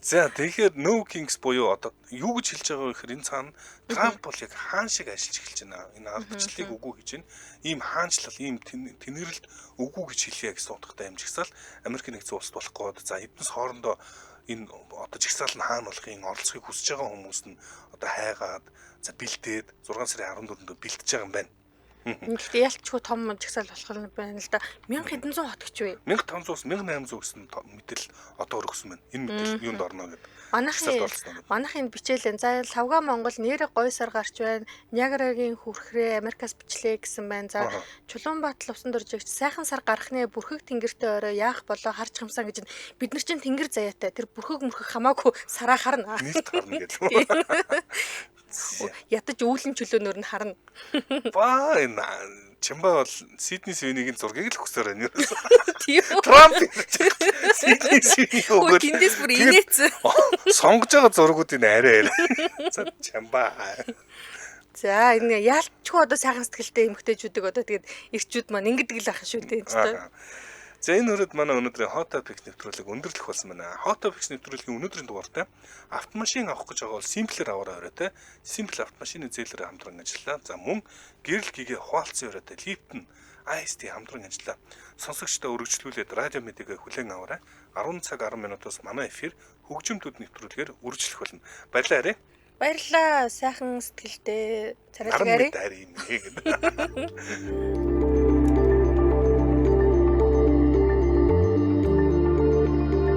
За тэгэхээр No Kings буюу одоо юу гэж хэлж байгаа вэ гэхээр энэ цаана Трамп бол яг хаан шиг ажиллаж эхэлж байна. Энэ ардчлалыг үгүй гэж байна. Ийм хаанчлал, ийм тэнэрлэлт үгүй гэж хэлье гэсэн утгатай амжигсаал Америкийн нэгдсэн улсад болохгүй. За эднээс хоорондоо энэ одоо жигсаал нь хаана болохын оролцохыг хүсэж байгаа хүмүүс нь одоо хайгаад за бэлдээд 6 сарын 14-нд бэлдэж байгаа юм байна. Гэхдээ ялчгүй том жигсаал болох юм байна л да. 1700 хот гэж вэ? 1500-аас 1800 гэсэн мэдээлэл одоо өргөсөн байна. Энэ мэдээлэл юунд орно гэдэг. Манайхын бичээлэн за Лавга Монгол нэрээ гоё сар гарч байна. Ниагарагийн хүрхрээ Америкаас бичлээ гэсэн байна. За Чулуунбаатар усан дөржигч сайхан сар гарах нэ бүрхэг тэнгэртэй орой яах болоо харж хамсаа гэж бид нар чинь тэнгэр заяатай. Тэр бүрхэг мөрхөг хамаагүй сараа харна. Нийт харна гэдэг. Ятаж үүлэн чөлөөнөр нь харна. Баа энэ Чимба бол Сидни Свинигийн зургийг л өгсөөр байна. Тийм. Трамп Сидни Свинийг өгөөд тэндээс бүр инээсэн. Сонгож байгаа зургуудын арай. За Чимба. За энэ яалтчгүй одоо сайхан сэтгэлтэй эмэгтэйчүүдийг одоо тэгээд ирчүүд маань ингэдэг л ахын шүү дээ энэ. За энэ хүрээд манай өнөөдрийн Hot Topics нэвтрүүлэг өндөрлөх болсон байна. Hot Topics нэвтрүүлгийн өнөөдрийн дугаартай автомашин авах гэж байгаа бол Simple-ээр аваарай оройтой. Simple автомашины зээлээр хамтран ажиллаа. За мөн гэрэл гэгээ хуалцсан оройтой Lipton IST хамтран ажиллаа. Сонсогчдоо өргөжлүүлээд радио мэдээгээ хүлээн аваарай. 10 цаг 10 минутаас манай эфир хөгжимтүүд нэвтрүүлгээр үргэлжлэх болно. Баярлалаа. Баярлалаа. Сайхан сэтгэлтэй царайлагаарай. Арай юм гээд.